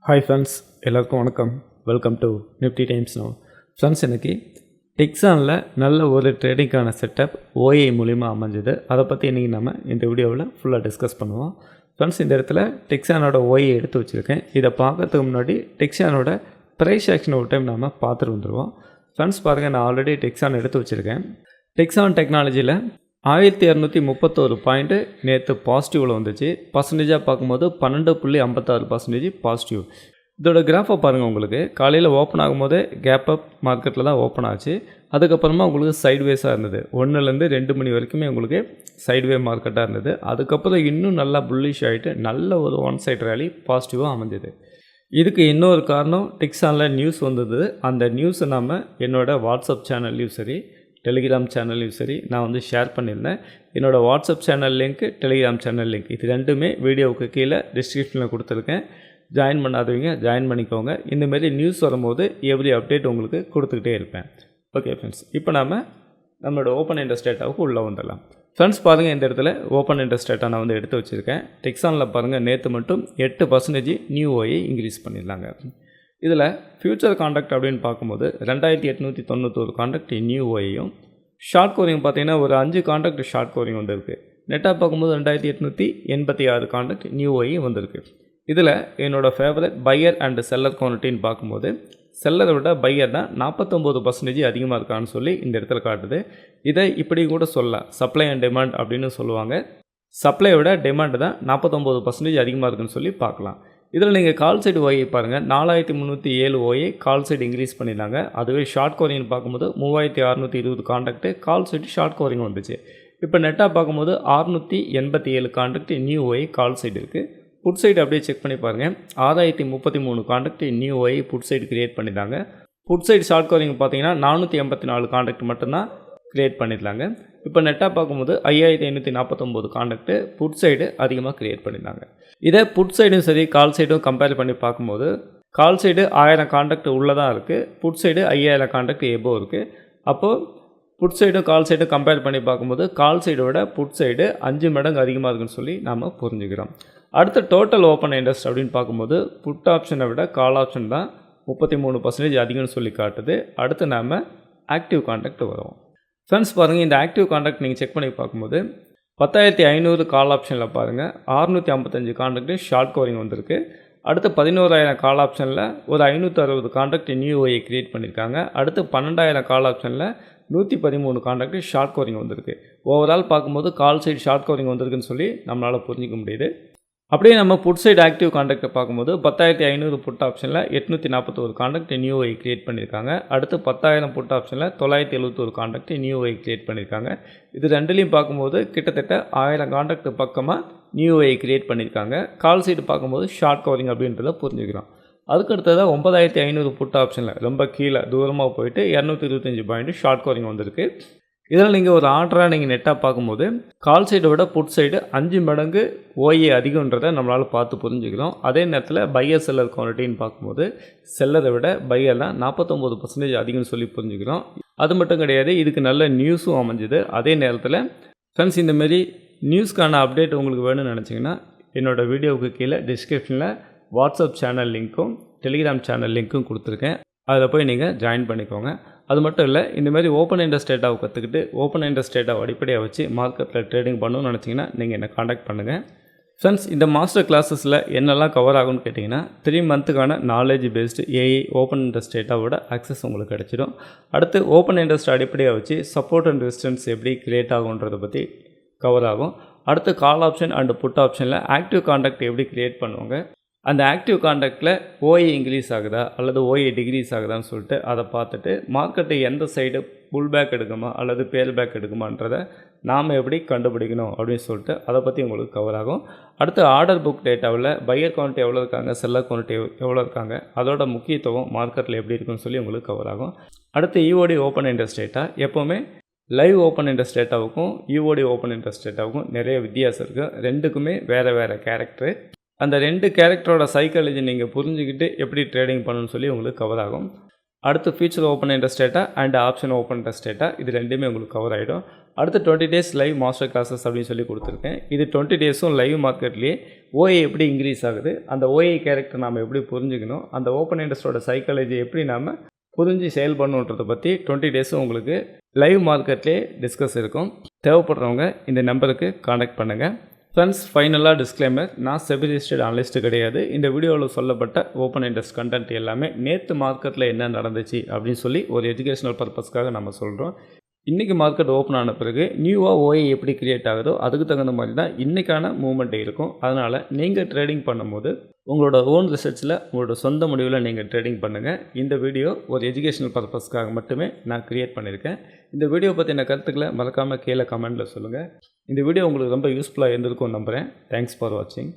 Hi friends, எல்லாருக்கும் வணக்கம். Welcome to Nifty times now. Friends, எனக்கு டெக்ஸானில் நல்ல ஒரு ட்ரேடிங்கான செட்டப் ஓஏ மூலிமா அமைஞ்சது. அதை பற்றி இன்றைக்கி நம்ம இந்த வீடியோவில் ஃபுல்லாக டிஸ்கஸ் பண்ணுவோம். ஃப்ரெண்ட்ஸ், இந்த இடத்துல டெக்ஸானோட ஓஏ எடுத்து வச்சுருக்கேன். இதை பார்க்கறதுக்கு முன்னாடி டெக்ஸானோட ப்ரைஸ் ஆக்ஷன் ஒரு டைம் நம்ம பார்த்துட்டு வந்துடுவோம். ஃப்ரெண்ட்ஸ் பாருங்கள், நான் ஆல்ரெடி டெக்ஸான் எடுத்து வச்சுருக்கேன். டெக்ஸான் டெக்னாலஜியில் 1231 பாயிண்ட்டு நேற்று பாசிட்டிவில் வந்துச்சு. பர்சன்டேஜாக பார்க்கும்போது 12.56% பாசிட்டிவ். இதோட கிராஃபை பாருங்கள். உங்களுக்கு காலையில் ஓப்பன் ஆகும்போது கேப் அப் மார்க்கெட்டில் தான் ஓப்பன் ஆச்சு. அதுக்கப்புறமா உங்களுக்கு சைட்வேஸாக இருந்தது. 1லேருந்து 2 மணி வரைக்குமே உங்களுக்கு சைட்வே மார்க்கெட்டாக இருந்தது. அதுக்கப்புறம் இன்னும் நல்லா புல்லிஷ் ஆகிட்டு நல்ல ஒரு ஒன் சைட் ரேலி பாசிட்டிவாக அமைஞ்சது. இதுக்கு இன்னொரு காரணம், டெக்ஸானில் நியூஸ் வந்தது. அந்த நியூஸை நம்ம என்னோடய வாட்ஸ்அப் சேனல்லையும் சரி, டெலிகிராம் சேனல்லையும் சரி நான் ஷேர் பண்ணியிருந்தேன். என்னோடய WhatsApp channel link, Telegram channel link இது ரெண்டுமே வீடியோவுக்கு கீழே டிஸ்கிரிப்ஷனில் கொடுத்துருக்கேன். ஜாயின் பண்ணாதவங்க ஜாயின் பண்ணிக்கோங்க. இந்தமாரி நியூஸ் வரும்போது எவ்ரி அப்டேட் உங்களுக்கு கொடுத்துக்கிட்டே இருப்பேன். ஓகே ஃப்ரெண்ட்ஸ், இப்போ நம்மளோட ஓப்பன் இன்ட்ரெஸ்ட் டேட்டாவுக்கு உள்ளே வந்துடலாம். ஃப்ரெண்ட்ஸ் பாருங்கள், இந்த இடத்துல ஓப்பன் இன்ட்ரெஸ்ட் டேட்டா நான் எடுத்து வச்சுருக்கேன். டெக்ஸானில் பாருங்கள், நேற்று மட்டும் 8% நியூ ஓயை இன்க்ரீஸ் பண்ணிடலாங்க. இதில் ஃபியூச்சர் கான்ட்ராக்ட் அப்படின்னு பார்க்கும்போது 2891 கான்ட்ராக்ட் நியூ ஓயையும், ஷார்ட் கோரிங் பார்த்தீங்கன்னா ஒரு 5 கான்ட்ராக்ட் ஷார்ட் கோரிங் வந்திருக்கு. நெட்டாக பார்க்கும்போது 2886 கான்ட்ராக்ட் நியூ ஓயும் வந்திருக்கு. இதில் என்னோடய ஃபேவரட் பையர் அண்ட் செல்லர் குவான்டிட்டின்னு பார்க்கும்போது செல்லரை விட பையர் தான் 49% அதிகமாக இருக்கான்னு சொல்லி இந்த இடத்துல காட்டுது. இதை இப்படி கூட சொல்லலாம், சப்ளை அண்ட் டிமாண்ட் அப்படின்னு சொல்லுவாங்க. சப்ளையை விட டிமாண்டு தான் 49% அதிகமாக இருக்குன்னு சொல்லி பார்க்கலாம். இதில் நீங்கள் கால் சைடு ஓயை பாருங்கள், 4307 ஓயை கால் சைடு இன்க்ரீஸ் பண்ணியிருந்தாங்க. அதுவே ஷார்ட் கோரிங்னு பார்க்கும்போது 3620 contract call side short covering வந்துச்சு. இப்போ நெட்டாக பார்க்கும்போது 687 கான்ட்ராக்ட் நியூ ஓயை கால் சைடு இருக்குது. புட் சைடு அப்படியே செக் பண்ணி பாருங்கள், 6033 கான்ட்ராக்ட் நியூ ஓயை புட் சைடு கிரியேட் பண்ணியிருந்தாங்க. புட் சைடு ஷார்ட் கோரிங் பார்த்தீங்கன்னா 484 கான்ட்ராக்ட் மட்டும்தான் கிரியேட் பண்ணிடலாங்க. இப்போ நெட்டாக பார்க்கும்போது 5549 கான்ட்ராக்ட் புட் சைடு அதிகமாக கிரியேட் பண்ணியிருந்தாங்க. இதை புட் சைடும் சரி கால் சைடும் கம்பேர் பண்ணி பார்க்கும்போது கால் சைடு 1000 கான்ட்ராக்ட் உள்ளதாக இருக்குது, புட் சைடு 5000 கான்ட்ராக்ட் எபோ இருக்குது. அப்போது புட் சைடும் கால் சைடும் கம்பேர் பண்ணி பார்க்கும்போது கால் சைடோட புட் சைடு 5 மடங்கு அதிகமாக இருக்குன்னு சொல்லி நாம் புரிஞ்சுக்கிறோம். அடுத்து டோட்டல் ஓப்பன் இன்ட்ரெஸ்ட் அப்படின்னு பார்க்கும்போது புட் ஆப்ஷனை விட கால் ஆப்ஷன் தான் 33% அதிகம்னு சொல்லி காட்டுது. அடுத்து நாம் ஆக்டிவ் கான்ட்ராக்ட் வரும். ஃப்ரெண்ட்ஸ் பாருங்கள், இந்த ஆக்டிவ் கான்ட்ராக்ட் நீங்கள் செக் பண்ணி பார்க்கும்போது 10500 கால் ஆப்ஷனில் பாருங்கள் 655 கான்ட்ராக்ட் ஷார்ட் கோரிங் வந்திருக்கு. அடுத்து 11000 கால் ஆப்ஷனில் ஒரு 560 கான்ட்ராக்ட் நியூ ஓயை கிரியேட் பண்ணியிருக்காங்க. அடுத்து 12000 கால் ஆப்ஷனில் 113 கான்ட்ராக்ட் ஷார்ட் கோரிங் வந்திருக்கு. ஓவரால் பார்க்கும்போது கால் சைடு ஷார்ட் கோரிங் வந்திருக்குன்னு சொல்லி நம்மளால் புரிஞ்சிக்க முடியுது. அப்படியே நம்ம புட் சைடு ஆக்டிவ் கான்ட்ராக்டை பார்க்கும்போது 10500 புட் ஆப்ஷனில் 841 கான்ட்ராக்ட் நியூ ஓயை கிரியேட் பண்ணியிருக்காங்க. அடுத்து 10000 புட் ஆப்ஷனில் 971 கான்ட்ராக்ட் நியூ ஓயை கிரியேட் பண்ணியிருக்காங்க. இது ரெண்டுலேயும் பார்க்கும்போது கிட்டத்தட்ட 1000 கான்ட்ராக்ட் பக்கமாக நியூ ஓயை கிரியேட் பண்ணியிருக்காங்க. கால் சைடு பார்க்கும்போது ஷார்ட் கவரிங் அப்படின்றத புரிஞ்சுக்கிறோம். அதுக்கடுத்ததாக 9500 புட் ஆப்ஷனில் ரொம்ப கீழே தூரமாக போயிட்டு 225 பாயிண்ட் ஷார்ட் கவரிங் வந்திருக்கு. இதில் நீங்கள் ஒரு ஆர்டராக நீங்கள் நெட்டாக பார்க்கும்போது கால் சைடை விட புட் சைடு 5 மடங்கு ஓஏ அதிகன்றதை நம்மளால் பார்த்து புரிஞ்சுக்கிறோம். அதே நேரத்தில் பையர் செல்லர் குவான்டிட்டின்னு பார்க்கும்போது செல்லரை விட பையர் தான் 49% அதிகம்னு சொல்லி புரிஞ்சுக்கிறோம். அது மட்டும் கிடையாது, இதுக்கு நல்ல நியூஸும் அமைஞ்சுது. அதே நேரத்தில் ஃப்ரெண்ட்ஸ், இந்தமாரி நியூஸ்க்கான அப்டேட் உங்களுக்கு வேணும்னு நினச்சிங்கன்னா என்னோடய வீடியோவுக்கு கீழே டிஸ்கிரிப்ஷனில் வாட்ஸ்அப் சேனல் லிங்க்கும் டெலிகிராம் சேனல் லிங்க்கும் கொடுத்துருக்கேன். அதில் போய் நீங்கள் ஜாயின் பண்ணிக்கோங்க. அது மட்டும் இல்லை, இந்தமாதிரி ஓப்பன் இன்ட்ரெஸ்ட் டேட்டாவை கற்றுக்கிட்டு ஓப்பன் இன்ட்ரெஸ்ட் டேட்டாவை அடிப்படையாக வச்சு மார்க்கெட்டில் ட்ரேடிங் பண்ணணும்னு நினச்சிங்கன்னா நீங்கள் என்னை காண்டாக்ட் பண்ணுங்கள். ஃப்ரெண்ட்ஸ், இந்த மாஸ்டர் கிளாஸஸில் என்னெல்லாம் கவர் ஆகும்னு கேட்டிங்கன்னா 3 மந்த்துக்கான knowledge based AI open interest டேட்டாவோட ஆக்சஸ் உங்களுக்கு கிடச்சிடும். அடுத்து ஓப்பன் இன்ட்ரெஸ்ட் அடிப்படையாக வச்சு சப்போர்ட் அண்ட் ரெசிஸ்டன்ஸ் எப்படி கிரியேட் ஆகுன்றதை பற்றி கவர் ஆகும். அடுத்து கால் ஆப்ஷன் அண்ட் புட் ஆப்ஷனில் ஆக்டிவ் கான்ட்ராக்ட் எப்படி கிரியேட் பண்ணுவாங்க, அந்த ஆக்டிவ் கான்ட்ராக்டில் ஓஏ இன்க்ரீஸ் ஆகுதா அல்லது ஓஏ டிக்ரீஸ் ஆகுதான்னு சொல்லிட்டு அதை பார்த்துட்டு மார்க்கெட்டை எந்த சைடு புல் பேக் எடுக்குமா அல்லது பேல் பேக் எடுக்குமான்றதை நாம் எப்படி கண்டுபிடிக்கணும் அப்படின்னு சொல்லிட்டு அதை பற்றி உங்களுக்கு கவர் ஆகும். அடுத்து ஆர்டர் புக் டேட்டாவில் பையர் குவான்டிட்டி எவ்வளோ இருக்காங்க, செல்லர் குவான்டிட்டி எவ்வளோ இருக்காங்க, அதோட முக்கியத்துவம் மார்க்கெட்டில் எப்படி இருக்குன்னு சொல்லி உங்களுக்கு கவர் ஆகும். அடுத்து ஈஓடி ஓப்பன் இன்ட்ரெஸ்ட் டேட்டா. எப்போவுமே லைவ் ஓப்பன் இன்ட்ரெஸ்ட் டேட்டாவுக்கும் ஈஓடி ஓப்பன் இன்ட்ரெஸ்ட் டேட்டாவுக்கும் நிறைய வித்தியாசம் இருக்குது. ரெண்டுக்குமே வேறு கேரக்டரு. அந்த 2 கேரக்டரோட சைக்காலஜி நீங்கள் புரிஞ்சுக்கிட்டு எப்படி ட்ரேடிங் பண்ணணும்னு சொல்லி உங்களுக்கு கவர் ஆகும். அடுத்து future open interest data and option open interest data இது ரெண்டுமே உங்களுக்கு கவர் ஆகிடும். அடுத்து 20 டேஸ் லைவ் மாஸ்டர் கிளாஸஸ் அப்படின்னு சொல்லி கொடுத்துருக்கேன். இது 20 டேஸும் லைவ் மார்க்கெட்லேயே ஓஏ எப்படி இன்க்ரீஸ் ஆகுது, அந்த ஓஏ கேரக்டர் நாம் எப்படி புரிஞ்சுக்கணும், அந்த ஓப்பன் இன்ட்ரெஸ்ட்டோட சைக்காலஜி எப்படி நாம் புரிஞ்சு செயல்படணுன்றதை பற்றி 20 டேஸும் உங்களுக்கு லைவ் மார்க்கெட்லேயே டிஸ்கஸ் இருக்கும். தேவைப்படுறவங்க இந்த நம்பருக்கு காண்டாக்ட் பண்ணுங்கள். ஃப்ரெண்ட்ஸ், ஃபைனலாக டிஸ்க்ளைமர், நான் செபி ரிஜிஸ்டர்ட் அனலிஸ்ட் கிடையாது. இந்த வீடியோவில் சொல்லப்பட்ட ஓப்பன் இன்ட்ரெஸ்ட் கண்டென்ட் எல்லாமே நேற்று மார்க்கெட்டில் என்ன நடந்துச்சு அப்படின்னு சொல்லி ஒரு எஜுகேஷனல் பர்பஸ்க்காக நம்ம சொல்கிறோம். இன்றைக்கி மார்க்கெட் ஓப்பன் ஆன பிறகு நியூவாக ஓஏ எப்படி க்ரியேட் ஆகுதோ அதுக்கு தகுந்த மாதிரி தான் இன்றைக்கான மூவ்மெண்ட் இருக்கும். அதனால் நீங்கள் ட்ரேடிங் பண்ணும்போது உங்களோட ஓன் ரிசர்ச்சில் உங்களோட சொந்த முடிவில் நீங்கள் ட்ரேடிங் பண்ணுங்கள். இந்த வீடியோ ஒரு எஜுகேஷனல் பர்பஸ்க்காக மட்டுமே நான் க்ரியேட் பண்ணியிருக்கேன். இந்த வீடியோ பற்றின கருத்துக்களை மறக்காமல் கீழே கமெண்ட்டில் சொல்லுங்கள். இந்த வீடியோ உங்களுக்கு ரொம்ப யூஸ்ஃபுல்லாக இருந்திருக்கும்னு நம்புகிறேன். தேங்க்ஸ் ஃபார் வாட்சிங்.